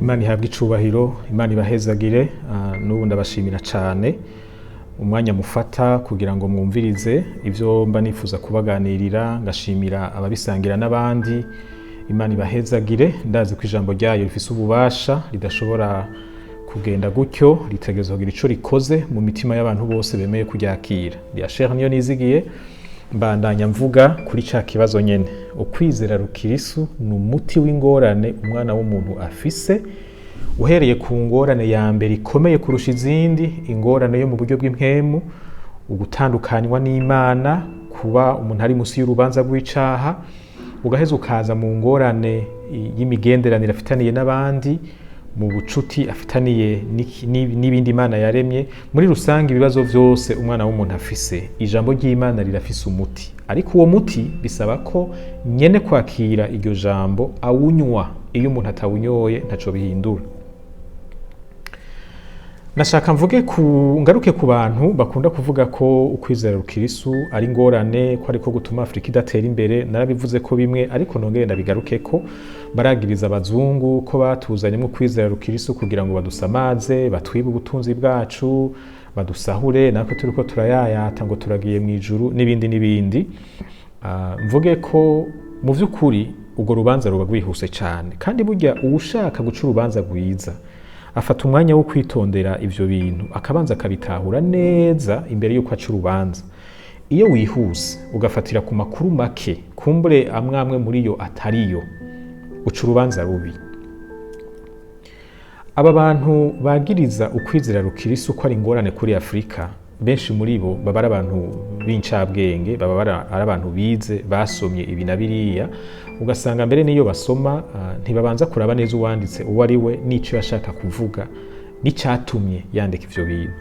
Imana ihabwe icubahiro, Imana ibahezagire, n'ubu ndabashimira cyane umwanya mufata kugira ngo mwumvirize ivyo mba nifuza kubaganirira, ngashimira ababisangira n'abandi. Imana ibahezagire, ndazi ko ijambo ryayo rifise ububasha ridashobora kugenda gutyo, ritegerezwa kugira ico rikoze mu mitima y'abantu bose bemeye kuryakira. Acher NIYONIZIGIYE mbandanya mvuga kuri ca kibazo nyene. Ukwizera rukirisu ni umuti w'ingorane umwana w'umuntu afise, uhereye ku ngorane ya mbere ikomeye kurusha izindi, ingorane yo mu buryo bw'impwemu, ugutandukanywa n'Imana, kuba umuntu ari musi y'urubanza rw'icaha, ugaheza ukaza mu ngorane y'imigenderanire afitaniye n'abandi, mu bucuti afitaniye n'ibindi Imana yaremye. Muri rusange ibibazo vyose umwana w'umuntu afise, ijambo ry'Imana rirafise umuti, ariko uwo muti bisaba ko nyene kwakira iryo jambo awunywa. Iyo umuntu atawunyoye ntaco bihindura. Nashaka mvuge ngaruke ku bantu bakunda kuvuga ko ukwizera rukirisu ari ngorane, ko ariko gutuma Afrika idatera imbere. Narabivuze ko bimwe, ariko nongere ndabigaruke ko baragiriza abazungu ko batuzanyemo kwizera rukirisu kugira ngo badusamaze, batwibe ubutunzi bwacu, badusahure, natwe turiko turayayata ngo turagiye mu ijuru n'ibindi n'ibindi. Mvuge ko mu vy'ukuri urwo rubanza ruba rwihuse cyane, kandi burya uwushaka guca urubanza bwiza afata umwanya wo kwitondera ivyo bintu, akabanza akabitahura neza imbere yuko aca urubanza. Iyo wihuse ugafatira ku makuru make, kumbure amwe muri yo atariyo, uca urubanza rubi. Aba bantu bagiriza ukwizera rukirisu ko ari ingorane kuri Afrika, benshi muri bo baba ari abantu b'incabwenge, baba ari abantu bize, basomye ibi na biriya. Ugasanga mbere niyo basoma ntibabanza kuraba neza uwanditse uwo ari we n'ico yashaka kuvuga n'icyatumye yandika ivyo bintu.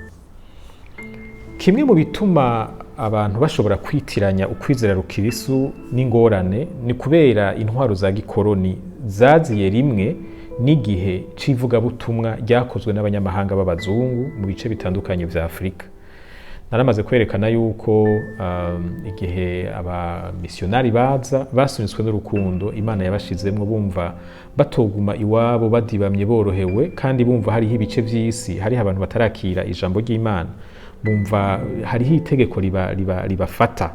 Kimwe mu bituma abantu bashobora kwitiranya ukwizera rukirisu n'ingorane ni kubera intwaro za gikoroni zaziye rimwe n'igihe c'ivugabutumwa ryakozwe n'abanyamahanga b'abazungu mu bice bitandukanye vya Afrika. Naramaze kwerekana yuko igihe abamisionari baza basunitswe n'urukundo Imana yabashizemwo, bumva batoguma iwabo badibamye borohewe, kandi bumva hariho ibice vy'isi, hariho abantu batarakira ijambo ry'Imana, bumva hariho itegeko ribafata,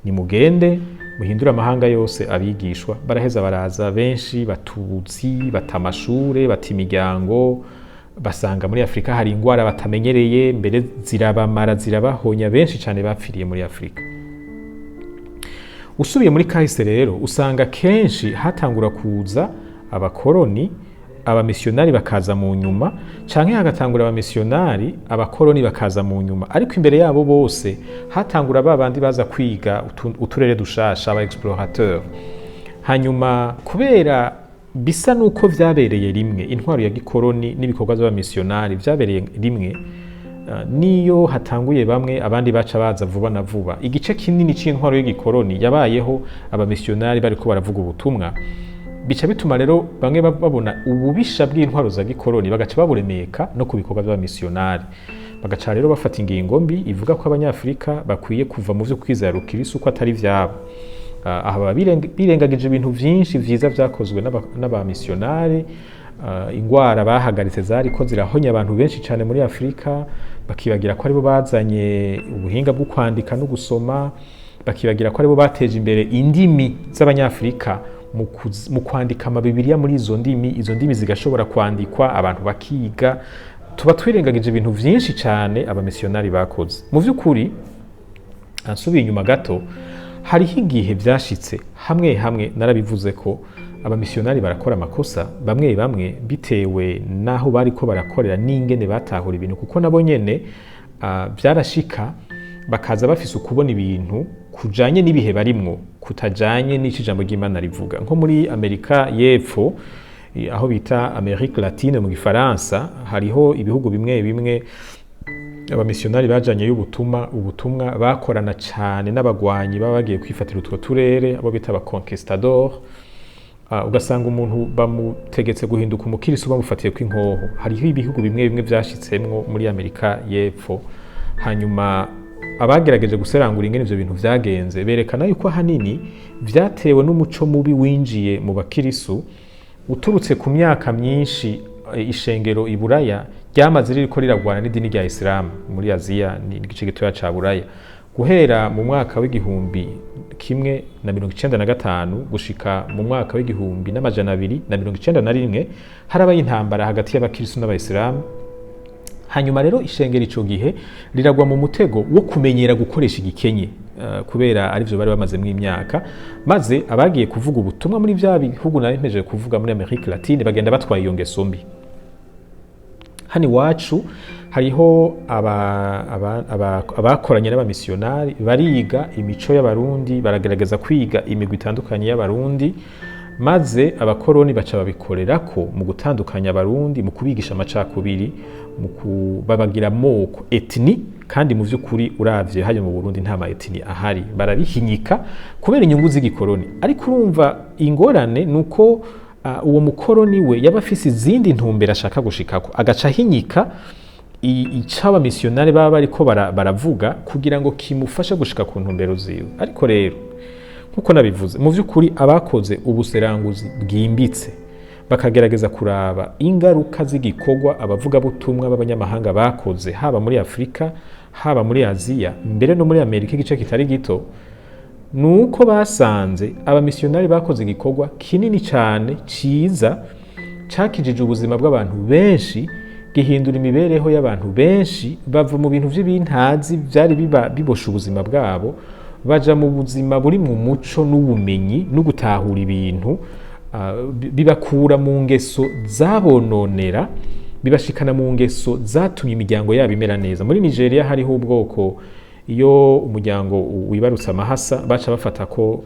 nimugende muhindura amahanga yose abigishwa. Baraheza baraza benshi, batuzi, bata amashure, bata imiryango, basanga muri Afrika hari ingwara batamenyereye, mbere zirabamara, zirabahonya, benshi cyane bapfiriye muri Afrika. Usubiye muri kahise rero usanga kenshi hatangura kuza abakoroni, abamisionari bakaza mu nyuma, canke hagatangura abamisionari, abakoroni bakaza mu nyuma, ariko imbere yabo bose hatangura babandi baza kwiga uturere dushasha, aba explorateur. Hanyuma kubera bisa nuko vyabereye rimwe, intwaro ya gikoroni n'ibikorwa by'abamisionari vyabereye rimwe, niyo hatanguye bamwe abandi baca baza vuba na vuba. Igice kinini c'intwaro y'igikoroni yabayeho abamisionari bariko baravuga ubutumwa, bica bituma rero bamwe babona ububisha bw'intwaro za gikoroni, bagaca baburemeka no ku bikorwa by'abamisionari. Bagaca rero bafata ingingo mbi ivuga ko abanyafrika bakwiye kuva mu vyo kwizera rukirisu ko atari vyabo. Aha birengagije ibintu vyinshi vyiza vyakozwe n'abamisionari. Ingwara bahagaritse zariko zirahonya abantu benshi cyane muri Afrika, bakibagira ko aribo bazanye ubuhinga bwo kwandika no gusoma, bakibagira ko aribo bateje imbere indimi z'abanyafrika mu kwandika amabibiriya muri izo ndimi zigashobora kwandikwa, abantu bakiga. Tuba twirengagije ibintu vyinshi cyane abamisionari bakoze. Mu vy'ukuri ansubiye inyuma gato, hariho igihe vyashitse hamwe narabivuze ko abamisionari barakora amakosa bamwe bitewe naho bariko barakorera n'ingene batahura ibintu, kuko nabo nyene vyarashika bakaza bafise ukubona ibintu kujanye n'ibihe barimwo, kutajanye n'ijambo ry'Imana rivuga. Nko muri Amerika y'Epfo, aho bita Amerique Latine mu Gifaransa, hariho ibihugu bimwe abamisionari bajanye ubutumwa bakorana cyane n'abagwanyi baba bagiye kwifatira utwo turere, abo bita aba conquistador. Ugasanga umuntu bamutegetse guhinduka umukirisu bamufatiye kw'inkoho. Hariho ibihugu bimwe vyashitsemwo muri Amerika y'Epfo. Hanyuma abagerageje guserangura ingene ivyo bintu vyagenze berekana yuko hanini vyatewe n'umuco mubi winjiye mu bakirisu uturutse ku myaka myinshi ishengero iburaya ryamaze ririko riragwana n'idini rya Islam muri Aziya n'igice gitoya ca Buraya guhera mu mwaka w'igihumbi kimwe na 1995 gushika mu mwaka w'igihumbi n'amajana 291 harabaye intambara hagati y'abakristo n'abayisilamu. Hanyuma rero ishengero ico gihe riragwa mu mutego wo kumenyera gukoresha igikenye kubera arivyo bari bamaze mu imyaka, maze abagiye kuvuga ubutumwa muri vya bihugu naremeje kuvuga muri Amerika Latine bagenda batwaye iyo ngeso mbi. Hani wacu hariho abakoranye n'abamisiyonari bariga imico y'abarundi, baragerageza kwiga imigwi itandukanye y'abarundi, maze abakoroni baca babikorerako mu gutandukanya abarundi, mu kubigisha amacakubiri, mu kubabagira moko etni, kandi mu vy'ukuri uravye hayo mu Burundi nta ma etni ahari, barabihinyika kubera inyungu z'igikoroni. Ariko urumva ingorane nuko uwo mukoroni we yaba afise izindi ntumbero ashaka gushikako, agaca hinyika icaba missionnaire baba bariko baravuga kugira ngo kimufashe gushika ku ntumbero ziwe. Ariko rero nkuko nabivuze, mu vy'ukuri abakoze ubuseranguzi bwimbitse bakagerageza kuraba ingaruka z'igikorwa abavuga butumwa b'abanyamahanga bakoze, haba muri Afrika, haba muri Aziya, mbere no muri Amerika igice kitari gito, nuko basanze abamisiyonari bakoze igikorwa kinini cyane ciza cakijije ubuzima bw'abantu benshi, gihindura imibereho y'abantu benshi, bava mu bintu vy'ibintazi vyari bibosha ubuzima bwabo, baja mu buzima buri mu muco n'ubumenyi no gutahura ibintu, bibakura mu ngeso zabononera, bibashikana mu ngeso zatumye imiryango yabo imera neza. Muri Nigeria hariho ubwoko, iyo umuryango wibarutse amahasa baca bafata ko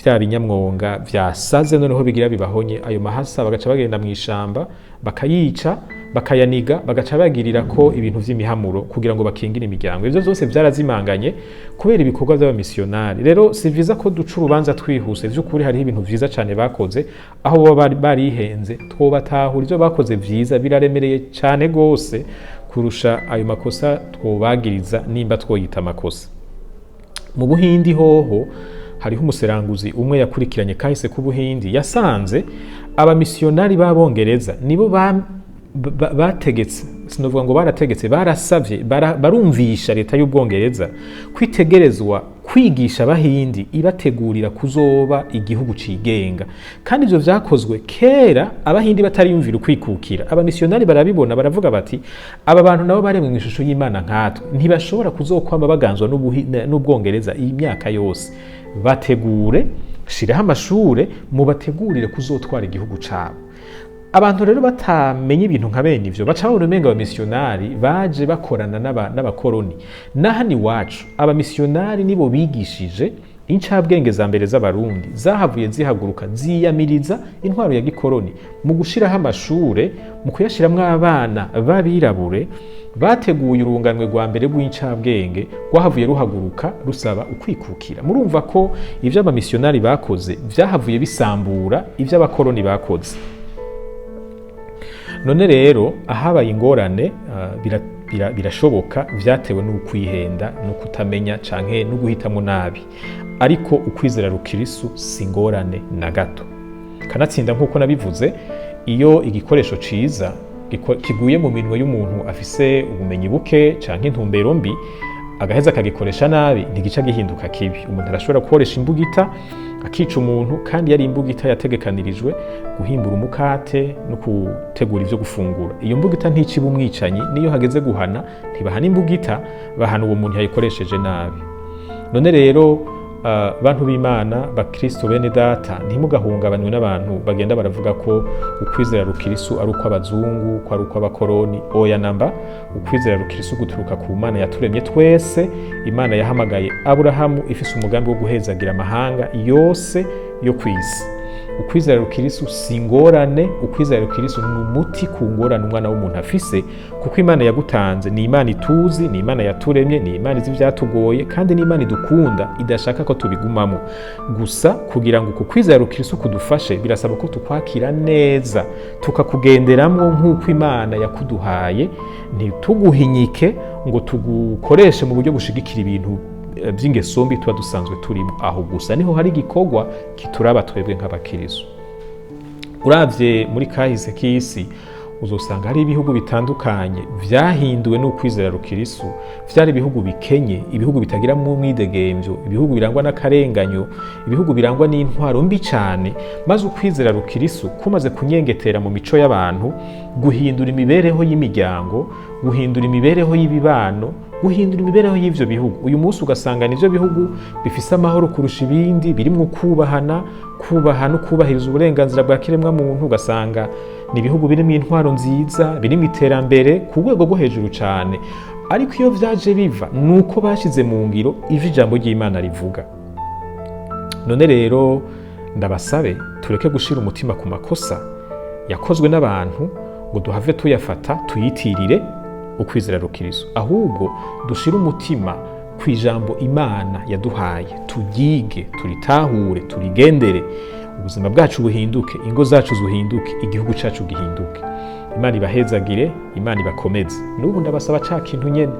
vya binyamwonga vyasaze noneho bigira bibahonye, ayo mahasa bagaca bagenda mu ishamba bakayica, bakayaniga, bagaca bagirira ko ibintu vy'imihamuro kugira ngo bakingire imiryango. Ivyo vyose vyarazimanganye kubera ibikorwa by'abamisiyonari. Rero si vyiza ko duca urubanza twihuse, vy'ukuri hariho ibintu vyiza cane bakoze, aho baba barihenze twobatahura ivyo bakoze vyiza biraremereye cane gose kurusha ayo makosa twobagiriza nimba twoyita amakosa. Mu Buhindi hoho hariho umuseranguzi umwe yakurikiranye kahise ku Buhindi, yasanze abamisiyonari b'Abongereza nibo bategetse, sinovuga ngo barategetse, barasavye, barumvisha leta y'Ubwongereza kwitegerezwa kwigisha Abahindi ibategurira kuzoba igihugu cigenga. Kandi ivyo vyakozwe kera Abahindi batariyumvira ukwikukira. Abamisiyonari barabibona, baravuga bati aba bantu nabo baremwe mu ishusho y'Imana nkatwe, ntibashobora kuzokwama baganzwa n'Ubwongereza iyi myaka yose. Bategure, shiraho amashure, mubategurire kuzotwara igihugu cabo. Abantu rero batamenye ibintu nka bene ivyo baca babona umenga abamisiyonari baje bakorana n'abakoroni. Nahani wacu abamisiyonari nibo bigishije incabwenge za mbere z'abarundi, zahavuye zihaguruka ziyamiriza intwaro ya gikoroni mu gushiraho amashure, mu kuyashiramwo abana b'abirabure. Bateguye urunganwe rwa mbere rw'incabwenge rwahavuye ruhaguruka rusaba ukwikukira. Murumva ko ivyo abamisiyonari bakoze vyahavuye bisambura ivyo abakoroni bakoze. None rero ahabaye ingorane birashoboka vyatewe n'ukwihenda no kutamenya canke no guhitamo nabi, ariko ukwizera rukirisu si ingorane na gato. Kanatsinda nkuko nabivuze, iyo igikoresho ciza kiguye mu minwe y'umuntu afise ubumenyi buke canke intumbero mbi, agaheza akagikoresha nabi, ntigica gihinduka kibi. Umuntu arashobora gukoresha imbugita akica umuntu, kandi yari imbugita yategekanirijwe guhimbura umukate no gutegura ivyo gufungura. Iyo mbugita nticiba umwicanyi, niyo hageze guhana ntibahana imbugita, bahana uwo muntu yayikoresheje nabi. None rero bantu b'Imana, bakristo bene data, ntimugahungabanywe n'abantu bagenda baravuga ko ukwizera rukirisu ari uko abazungu, ko ari uko abakoroni. Oya namba, ukwizera rukirisu guturuka ku Mana yaturemye twese. Imana yahamagaye Aburahamu ifise umugambi wo guhezagira amahanga yose yo kwisi. Ukwizera rukirisu si ingorane, ukwizera rukirisu ni umuti ku ngorane umwana w'umuntu afise, kuko Imana yagutanze ni Imana ituzi, ni Imana yaturemye, ni Imana izi ivyatugoye, kandi ni Imana idukunda idashaka ko tubigumamo. Gusa kugira ngo uku kwizera rukirisu kudufashe, birasaba ko tukwakira neza, tukakugenderamwo nk'uko Imana yakuduhaye, ntituguhinyike ngo tugukoreshe mu buryo bushigikira ibintu by'ingeso mbi tuba dusanzwe turimo. Aho gusa niho hari igikorwa kituraba twebwe nk'abakirisu. Uravye muri kahise k'isi, uzosanga hari ibihugu bitandukanye vyahinduwe n'ukwizera rukirisu, vyari ibihugu bikenye, ibihugu bitagira mu mwidegemvyo, ibihugu birangwa n'akarenganyo, ibihugu birangwa n'intwaro mbi cyane, maze ukwizera rukirisu kumaze kunyengetera mu mico y'abantu, guhindura imibereho y'imiryango, guhindura imibereho y'ibibano, guhindura imibereho y'ivyo bihugu. Uyu munsi ugasanga nivyo bihugu bifise amahoro kurusha ibindi, birimwo kubahana, kubahana, kubahiriza uburenganzira bwa kiremwa muntu. Ugasanga ni ibihugu birimo intwaro nziza, birimo iterambere ku rwego rwo hejuru cyane. Ariko iyo vyaje biva nuko bashize mu ngiro ivyo ijambo ry'Imana rivuga. None rero ndabasabe tureke gushira umutima ku makosa yakozwe n'abantu ngo duhave tuyafata tuyitirire ukwizera rukirisu, ahubwo dushira umutima ku ijambo Imana yaduhaye, turyige, turitahure, turigendere, ubuzima bwacu buhinduke, ingo zacu zuhinduke, igihugu cacu gihinduke. Imana ibahezagire, Imana ibakomeze. N'ubu ndabasaba ca kintu nyene,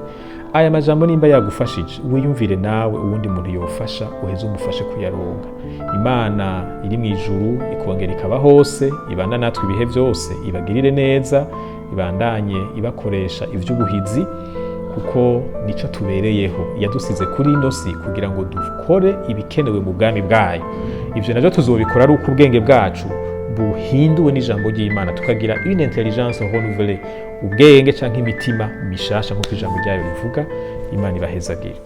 aya majambo nimba yagufashije wiyumvire nawe uwundi muntu yofasha, uheze umufashe kuyaronga. Imana iri mu ijuru ikongera ikaba hose, ibana natwe ibihe byose, ibagirire neza, ibandanye ibakoresha ivy'ubuhizi, kuko nico tubereyeho. Yadusize kuri ino si kugira ngo dukore ibikenewe mu bwami bwayo. Ivyo navyo tuzobikora ari uko ubwenge bwacu buhinduwe n'ijambo ry'Imana, tukagira une intelligence renouvelée, ubwenge canke imitima mishasha nk'uko ijambo ryayo rivuga. Imana ibahezagire.